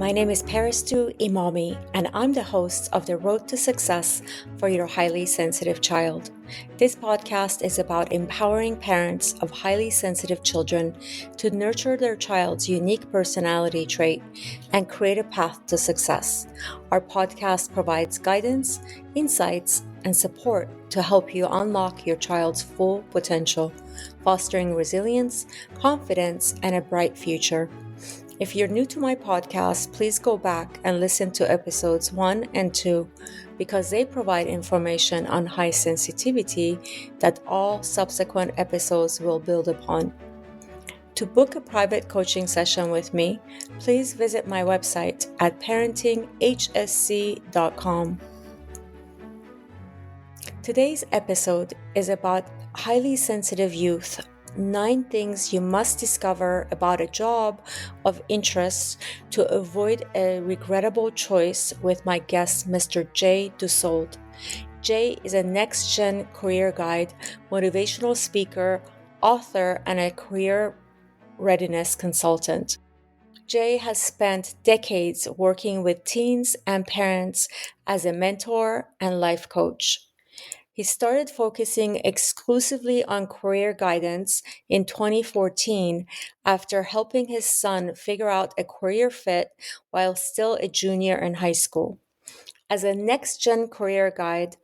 My name is Paristu Imami, and I'm the host of The Road to Success for Your Highly Sensitive Child. This podcast is about empowering parents of highly sensitive children to nurture their child's unique personality trait and create a path to success. Our podcast provides guidance, insights, and support to help you unlock your child's full potential, fostering resilience, confidence, and a bright future. If you're new to my podcast, please go back and listen to episodes 1 and 2 because they provide information on high sensitivity that all subsequent episodes will build upon. To book a private coaching session with me, please visit my website at parentinghsc.com. Today's episode is about highly sensitive youth. 9 things you must discover about a job of interest to avoid a regrettable choice with my guest, Mr. DuSold. Jay is a next-gen career guide, motivational speaker, author, and a career readiness consultant. Jay has spent decades working with teens and parents as a mentor and life coach. He started focusing exclusively on career guidance in 2014 after helping his son figure out a career fit while still a junior in high school. As a next-gen career guide,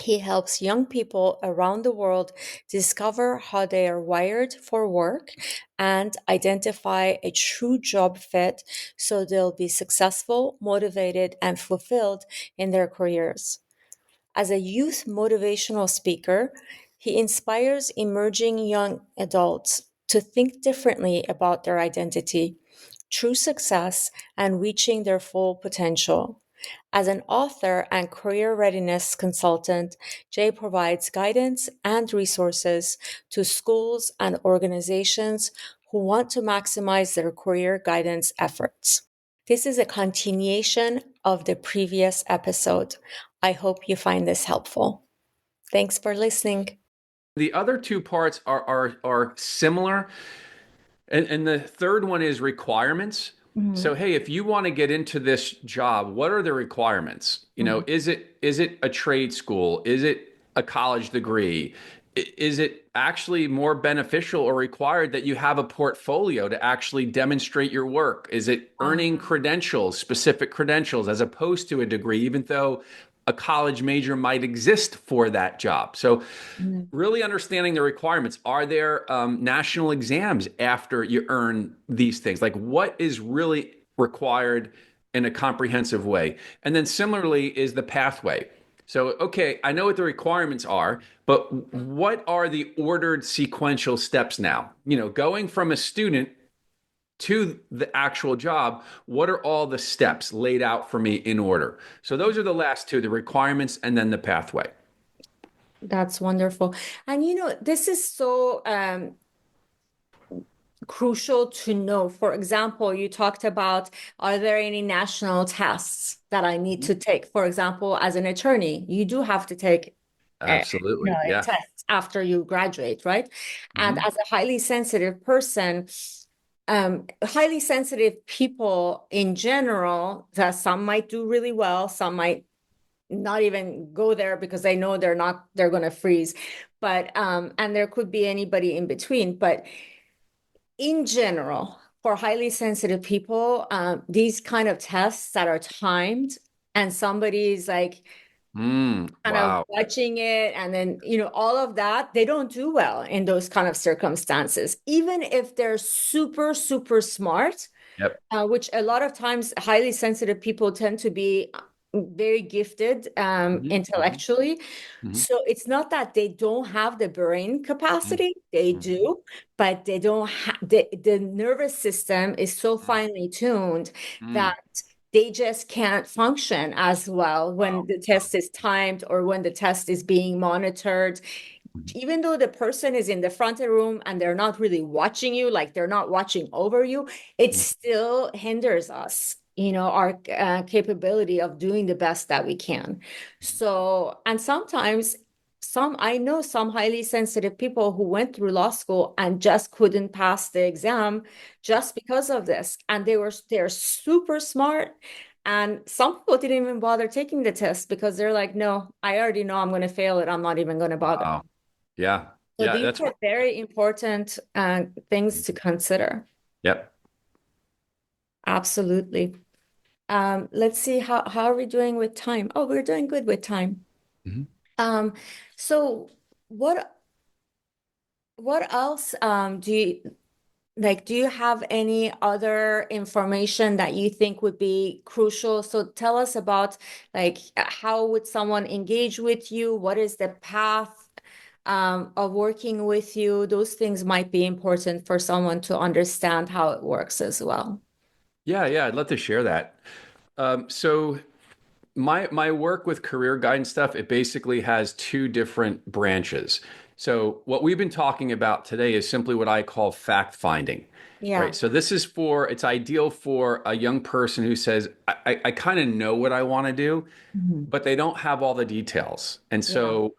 he helps young people around the world discover how they are wired for work and identify a true job fit so they'll be successful, motivated, and fulfilled in their careers. As a youth motivational speaker, he inspires emerging young adults to think differently about their identity, true success, and reaching their full potential. As an author and career readiness consultant, Jay provides guidance and resources to schools and organizations who want to maximize their career guidance efforts. This is a continuation of the previous episode. I hope you find this helpful. Thanks for listening. The other 2 parts are similar. And the third one is requirements. So, hey, if you want to get into this job, what are the requirements? Is it a trade school? Is it a college degree? Is it actually more beneficial or required that you have a portfolio to actually demonstrate your work? Is it earning credentials, specific credentials, as opposed to a degree, even though a college major might exist for that job? So really understanding the requirements. Are there national exams after you earn these things? Like, what is really required in a comprehensive way? And then similarly is the pathway. So, okay, I know what the requirements are, but what are the ordered sequential steps now? Going from a student to the actual job, what are all the steps laid out for me in order? So those are the last 2, the requirements and then the pathway. That's wonderful. And this is so crucial to know. For example, you talked about, are there any national tests that I need to take? For example, as an attorney, you do have to take Absolutely. a test after you graduate, right? And as a highly sensitive person, highly sensitive people in general, that some might do really well, some might not even go there because they know they're going to freeze. But and there could be anybody in between. But in general, for highly sensitive people, these kind of tests that are timed and somebody's like kind of watching it, and then all of that, they don't do well in those kind of circumstances, even if they're super, super smart. Yep. Which a lot of times highly sensitive people tend to be very gifted intellectually. So it's not that they don't have the brain capacity, they do, but they don't have the nervous system is so finely tuned that they just can't function as well when the test is timed or when the test is being monitored. Even though the person is in the front of the room and they're not really watching you, like they're not watching over you, it still hinders us, our capability of doing the best that we can. So, and sometimes I know some highly sensitive people who went through law school and just couldn't pass the exam just because of this. And they're super smart. And some people didn't even bother taking the test because they're like, no, I already know I'm going to fail it. I'm not even going to bother. Wow. Yeah. So Yeah. these That's are very important things to consider. Yep. Absolutely. Let's see how are we doing with time? Oh, we're doing good with time. Mhm. Um, so what what else do you like, do you have any other information that you think would be crucial? So tell us about like how would someone engage with you? What is the path of working with you? Those things might be important for someone to understand how it works as well. Yeah. Yeah. I'd love to share that. So my work with career guidance stuff, it basically has two different branches. So what we've been talking about today is simply what I call fact finding, right? Yeah. So this is it's ideal for a young person who says, I kind of know what I want to do, Mhm. but they don't have all the details. And Yeah. so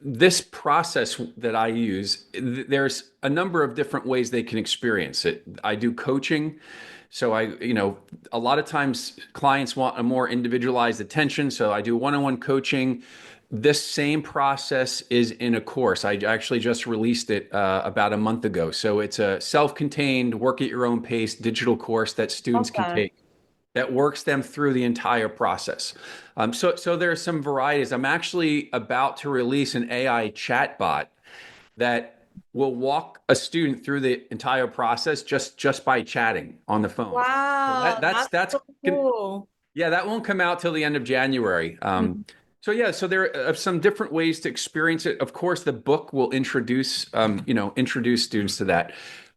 this process that I use, there's a number of different ways they can experience it. I do coaching. So a lot of times clients want a more individualized attention. So I do one-on-one coaching. This same process is in a course. I actually just released it about a month ago. So it's a self-contained, work at your own pace digital course that students Love can that. take that works them through the entire process. So there are some varieties. I'm actually about to release an AI chatbot that will walk a student through the entire process just by chatting on the phone. So Wow, that's that's so cool. yeah, that won't come out till the end of January. Mhm. So yeah, so there are some different ways to experience it. Of course, the book will introduce students to that.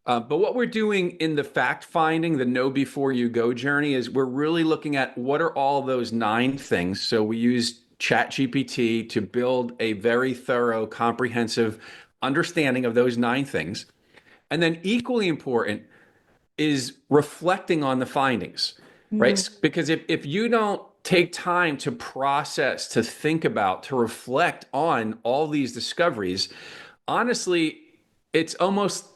But what we're doing in the fact finding, the know before you go journey, is we're really looking at what are all those 9 things. So we use ChatGPT to build a very thorough, comprehensive understanding of those 9 things. And then equally important is reflecting on the findings, Mhm. right? Because if you don't take time to process, to think about, to reflect on all these discoveries, honestly, it's almost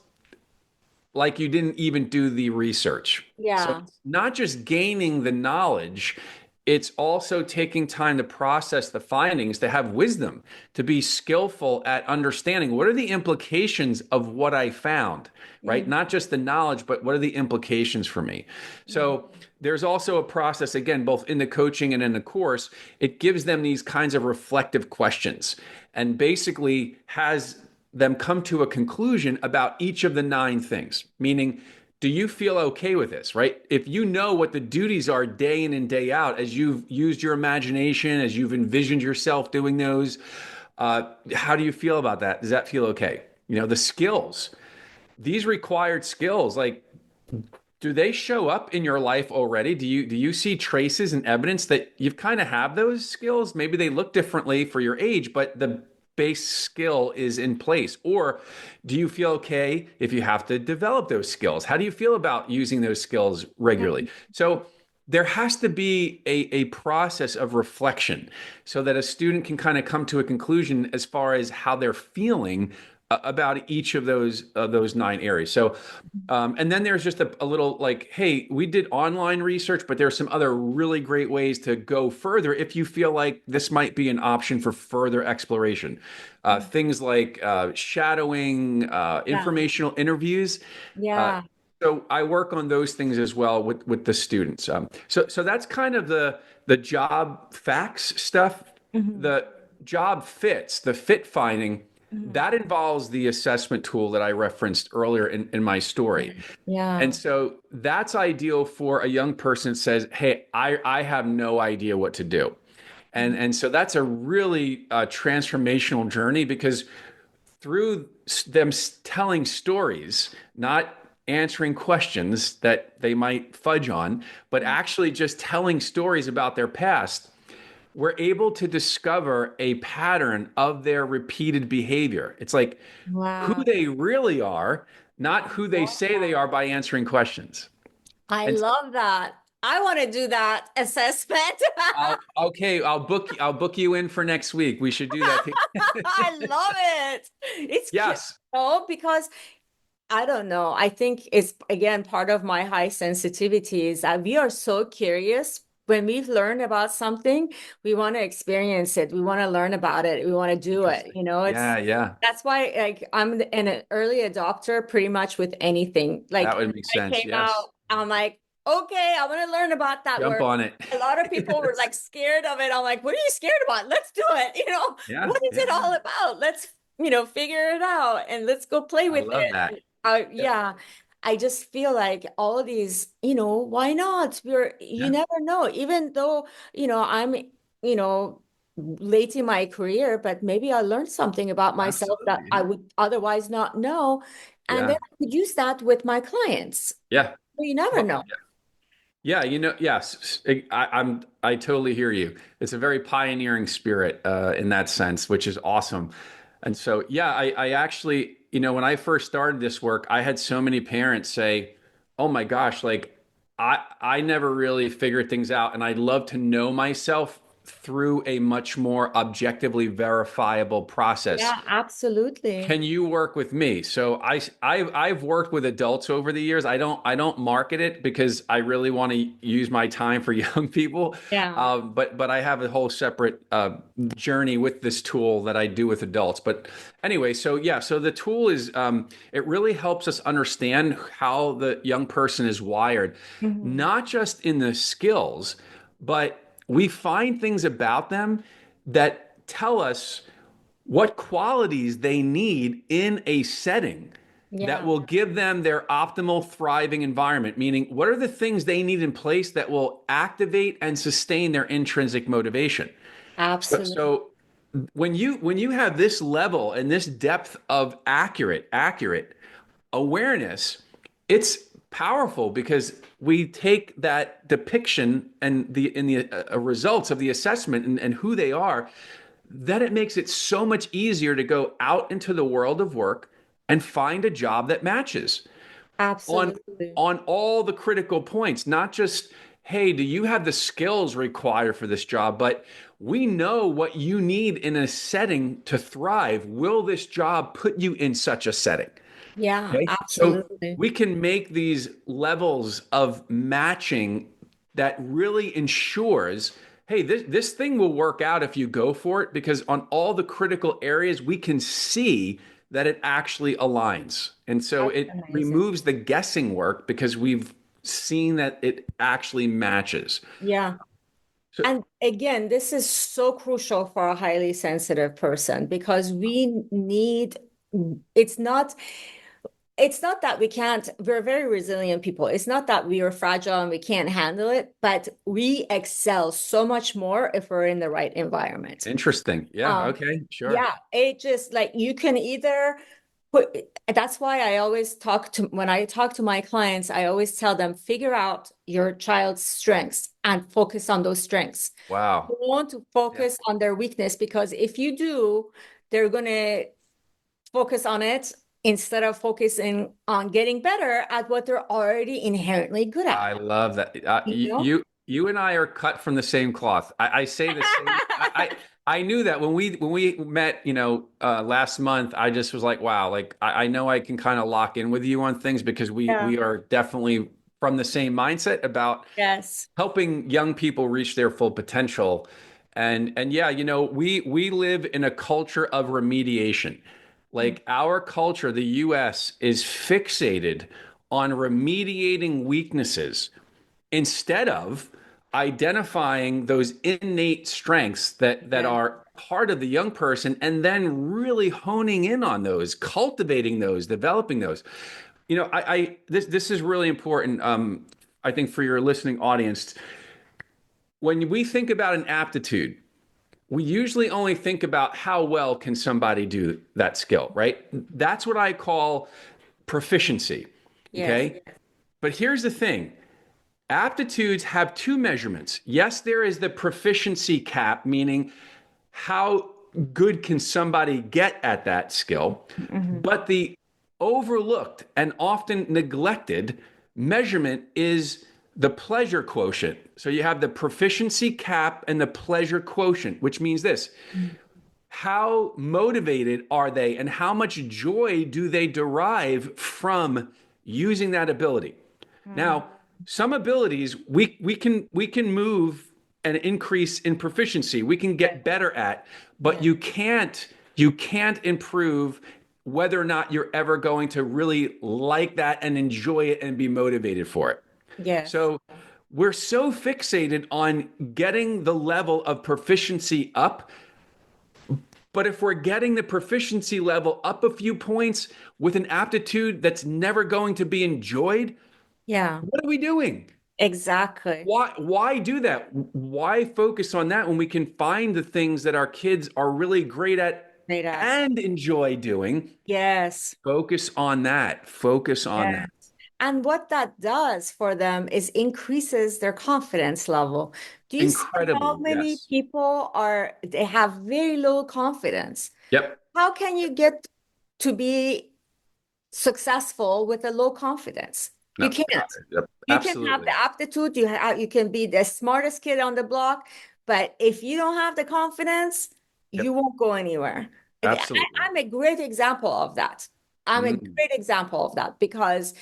like you didn't even do the research. So Yeah. it's not just gaining the knowledge, it's also taking time to process the findings, to have wisdom, to be skillful at understanding what are the implications of what I found, right? Mhm. Not just the knowledge, but what are the implications for me? Mhm. So there's also a process, again, both in the coaching and in the course, it gives them these kinds of reflective questions and basically has them come to a conclusion about each of the 9 things, meaning, do you feel okay with this, right? If you know what the duties are day in and day out, as you've used your imagination, as you've envisioned yourself doing those, how do you feel about that? Does that feel okay? The skills, these required skills, like, do they show up in your life already? Do you see traces and evidence that you've kind of have those skills? Maybe they look differently for your age, but the base skill is in place. Or do you feel okay if you have to develop those skills? How do you feel about using those skills regularly? So there has to be a process of reflection so that a student can kind of come to a conclusion as far as how they're feeling about each of those 9 areas. So and then there's just a little like, hey, we did online research, but there's some other really great ways to go further if you feel like this might be an option for further exploration. Things like shadowing, Yeah. informational interviews. Uh, Yeah. so I work on those things as well with the students. So that's kind of the job facts stuff. Mhm. The job fits, the fit finding, Mhm. that involves the assessment tool that I referenced earlier in my story. Yeah. And so that's ideal for a young person that says, hey, I have no idea what to do. And so that's a really transformational journey because through them telling stories, not answering questions that they might fudge on, but actually just telling stories about their past, we're able to discover a pattern of their repeated behavior. It's like who Wow. they really are, not I who they love say they that. are by answering questions. I And love that. I want to do that assessment. I'll book you in for next week. We should do that. I love it. It's cute, Yes. though, because I don't know. I think it's again part of my high sensitivity is that we are so curious. When we've learned about something, we want to experience it. We want to learn about it. We want to do it. Interesting. It's Yeah, yeah. that's why like I'm an early adopter pretty much with anything. That Like would make I sense. came Yes. out, I'm like, okay, I want to learn about that Jump word. on it. A lot of people were like scared of it. I'm like, what are you scared about? Let's do it. Yeah, What is it yeah. all about? Let's, figure it out and let's go play I with love that. it. Yeah. Yeah, I just feel like all of these, why not? You Yeah. never know. Even though, I'm, you know, late in my career, but maybe I learned something about myself that Absolutely. I Yeah. would otherwise not know. And then Yeah. I could use that with my clients. Yeah. You never Well, know. yeah, yes, I totally hear you. It's a very pioneering spirit in that sense, which is awesome. And so, yeah, I actually, when I first started this work, I had so many parents say, "Oh my gosh, like I never really figured things out, and I'd love to know myself through a much more objectively verifiable process. Yeah, absolutely. Can you work with me?" So I've worked with adults over the years. I don't market it because I really want to use my time for young people. Yeah. But I have a whole separate journey with this tool that I do with adults. But anyway, so yeah, so the tool is it really helps us understand how the young person is wired, Mhm. not just in the skills, but we find things about them that tell us what qualities they need in a setting that Yeah, will give them their optimal thriving environment, meaning what are the things they need in place that will activate and sustain their intrinsic motivation. absolutely. So when you have this level and this depth of accurate awareness, it's powerful because we take that depiction and the results of the assessment and who they are, then it makes it so much easier to go out into the world of work and find a job that matches on Absolutely. on all the critical points, not just, hey, do you have the skills required for this job, but we know what you need in a setting to thrive. Will this job put you in such a setting? Yeah, Okay. So absolutely. we can make these levels of matching that really ensures, hey, this thing will work out if you go for it, because on all the critical areas, we can see that it actually aligns. And so That's it amazing. removes the guessing work because we've seen that it actually matches. Yeah. So And again, this is so crucial for a highly sensitive person because we need, it's not, it's not that we can't, we're very resilient people. It's not that we are fragile and we can't handle it, but we excel so much more if we're in the right environment. interesting. Yeah. Um, Okay. Sure. yeah, it just like you can either put, that's why I always when I talk to my clients, I always tell them, figure out your child's strengths and focus on those strengths. Wow. You want to Yeah. focus on their weakness because if you do, they're going to focus on it instead of focusing on getting better at what they're already inherently good at, I love that. you know? You and I are cut from the same cloth. I say the same. I knew that when we met, last month. I just was like, wow, like I know I can kind of lock in with you on things because we Yeah. we are definitely from the same mindset about Yes. helping young people reach their full potential. And yeah, we live in a culture of remediation. Like our culture, the US is fixated on remediating weaknesses instead of identifying those innate strengths that Yeah. are part of the young person and then really honing in on those, cultivating those, developing those. This is really important. I think for your listening audience, when we think about an aptitude, we usually only think about how well can somebody do that skill, right? That's what I call proficiency. Yes. Okay. But here's the thing. Aptitudes have two measurements. Yes, there is the proficiency cap, meaning how good can somebody get at that skill, Mhm. but the overlooked and often neglected measurement is the pleasure quotient. So you have the proficiency cap and the pleasure quotient, which means this: how motivated are they and how much joy do they derive from using that ability? Mm. Now, some abilities we can move and increase in proficiency. We can Yeah, get better at, but yeah, you can't improve whether or not you're ever going to really like that and enjoy it and be motivated for it. yes, So we're so fixated on getting the level of proficiency up, but if we're getting the proficiency level up a few points with an aptitude that's never going to be enjoyed, yeah, what are we doing? exactly. Why do that? Why focus on that when we can find the things that our kids are really great at Great at. and enjoy doing? Yes. Focus on that. Focus on Yes. that. And what that does for them is increases their confidence level. Do you see how Incredibly, many yes. people they have very low confidence? Yep. How can you get to be successful with a low confidence? You No, can't. yep. You can have Absolutely. the aptitude, you can be the smartest kid on the block, but if you don't have the confidence, you Yep. won't go anywhere. Absolutely. I'm a great example of that. I'm a Mm. great example of that because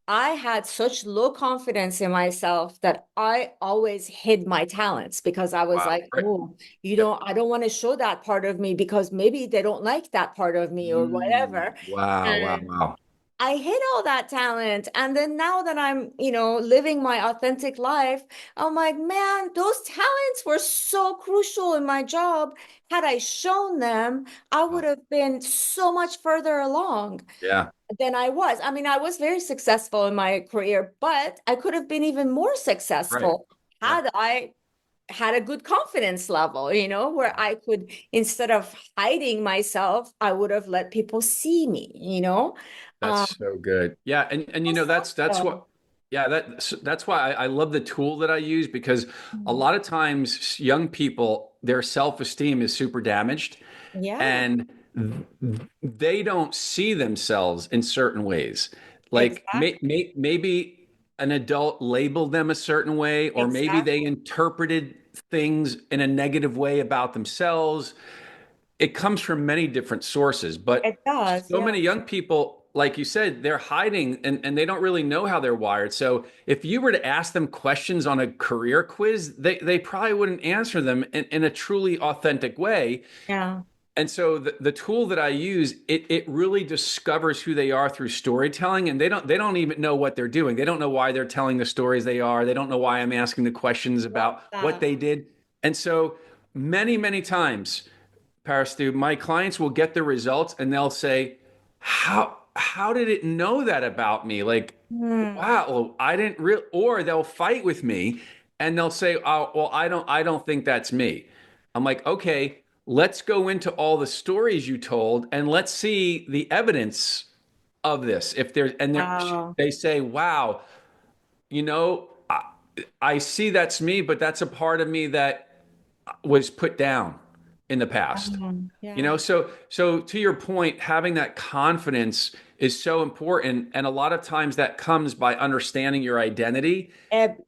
I had such low confidence in myself that I always hid my talents because I was Wow. like, Right. oh, Yep. I don't want to show that part of me because maybe they don't like that part of me or Mm. whatever. Wow. Wow. And Wow. I hid all that talent. And then now that I'm, living my authentic life, I'm like, man, those talents were so crucial in my job. Had I shown them, I would Wow. have been so much further along Yeah. than I was. I mean, I was very successful in my career, but I could have been even more Right. successful Yeah. had I had a good confidence level, where Wow. I could, instead of hiding myself, I would have let people see me. Um, That's so good. Yeah, and so that's what special. yeah, that's why I love the tool that I use, because a Mhm. lot of times young people, their self-esteem is super damaged, Yeah, and they don't see themselves in certain ways. Like exactly. maybe an adult labeled them a certain way, or maybe they Exactly. interpreted things in a negative way about themselves. It comes from many different sources, but It does. so Yeah. many young people, like you said, they're hiding, and they don't really know how they're wired. So if you were to ask them questions on a career quiz, they probably wouldn't answer them in a truly authentic way. Yeah. And so the tool that I use, it really discovers who they are through storytelling, and they don't even know what they're doing. They don't know why they're telling the stories they are. They don't know why I'm asking the questions Love about what that. they did. And so many times, Parastu, my clients will get the results and they'll say, how did it know that about me? Like, Hmm. wow, I didn't really, or they'll fight with me and they'll say, oh, well, I don't think that's me. I'm like, okay, let's go into all the stories you told and let's see the evidence of this. If there's, and Wow. they say, wow, you know, I see that's me, but that's a part of me that was put down in the past. Yeah. So to your point, having that confidence is so important, and a lot of times that comes by understanding your identity.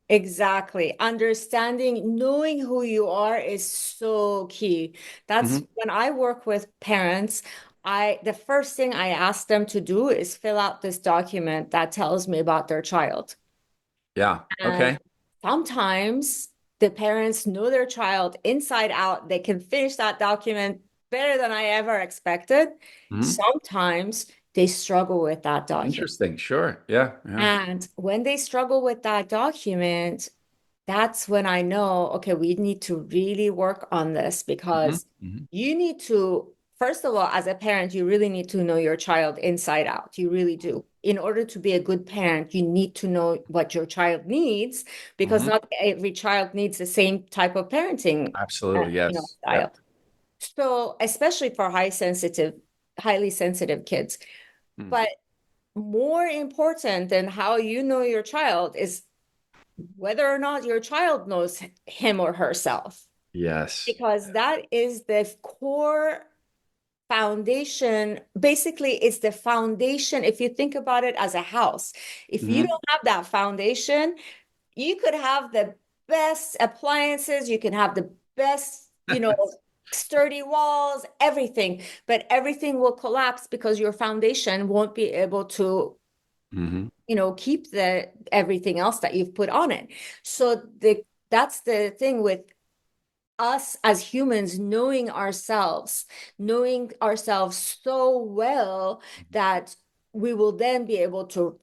Exactly. Understanding, knowing who you are is so key. That's Mhm. when I work with parents, the first thing I ask them to do is fill out this document that tells me about their child. Yeah. And Okay. sometimes the parents know their child inside out. They can finish that document better than I ever expected. Mhm. Sometimes they struggle with that document. Interesting. Sure. Yeah. Yeah. And when they struggle with that document, that's when I know, okay, we need to really work on this Hmm. because Hmm. you need to, first of all, as a parent, you really need to know your child inside out. You really do. In order to be a good parent, you need to know what your child needs because Hmm. not every child needs the same type of parenting, Absolutely. Yes. style. Yep. So, especially for highly sensitive kids. Mm. But more important than how you know your child is whether or not your child knows him or herself, Yes. because that is the core foundation. Basically, it's the foundation. If you think about it as a house, if you Hmm. don't have that foundation, you could have the best appliances, you can have the best, sturdy walls, everything, but everything will collapse because your foundation won't be able to, Hmm. keep the everything else that you've put on it. So that's the thing with us as humans, knowing ourselves so well that we will then be able to,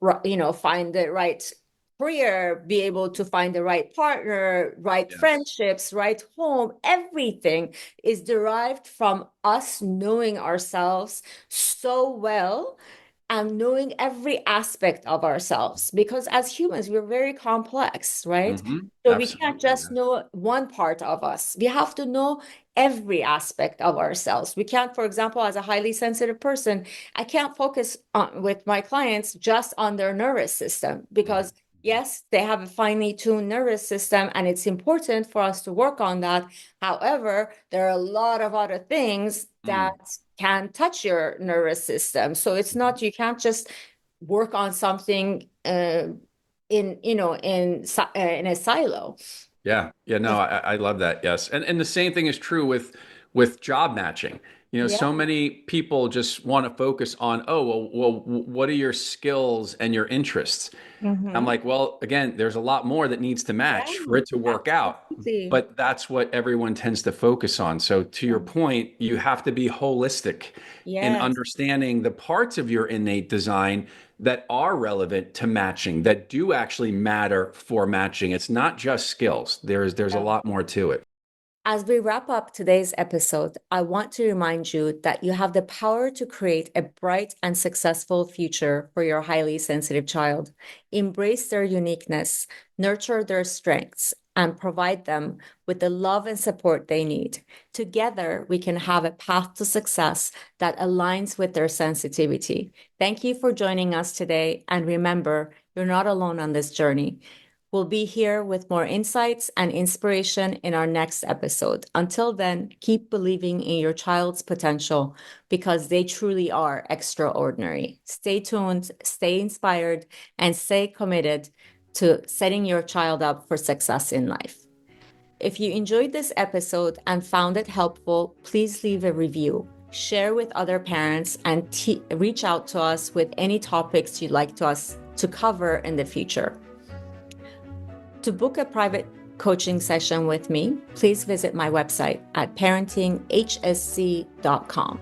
find the right career, be able to find the right partner, right Yes. friendships, right home. Everything is derived from us knowing ourselves so well and knowing every aspect of ourselves, because as humans we're very complex, right? Hmm. So we can't Absolutely. just know one part of us. We have to know every aspect of ourselves. We can't, for example, as a highly sensitive person, I can't focus on, with my clients, just on their nervous system, because yes, they have a finely tuned nervous system and it's important for us to work on that. However, there are a lot of other things that Mm. can touch your nervous system. So it's not, you can't just work on something in a silo. Yeah. Yeah. No, I love that. Yes. And the same thing is true with job matching. Yeah. So many people just want to focus on, oh, well, what are your skills and your interests? I'm Mm-hmm. like, well, again, there's a lot more that needs to Yeah, match for it to work out. absolutely. But that's what everyone tends to focus on. So to your point, you have to be holistic in Yes. understanding the parts of your innate design that are relevant to matching, that do actually matter for matching. It's not just skills. There's a lot more to it. As we wrap up today's episode, I want to remind you that you have the power to create a bright and successful future for your highly sensitive child. Embrace their uniqueness, nurture their strengths, and provide them with the love and support they need. Together, we can have a path to success that aligns with their sensitivity. Thank you for joining us today. And remember, you're not alone on this journey. We'll be here with more insights and inspiration in our next episode. Until then, keep believing in your child's potential because they truly are extraordinary. Stay tuned, stay inspired, and stay committed to setting your child up for success in life. If you enjoyed this episode and found it helpful, please leave a review, share with other parents, and reach out to us with any topics you'd like us to cover in the future. To book a private coaching session with me, please visit my website at parentinghsc.com.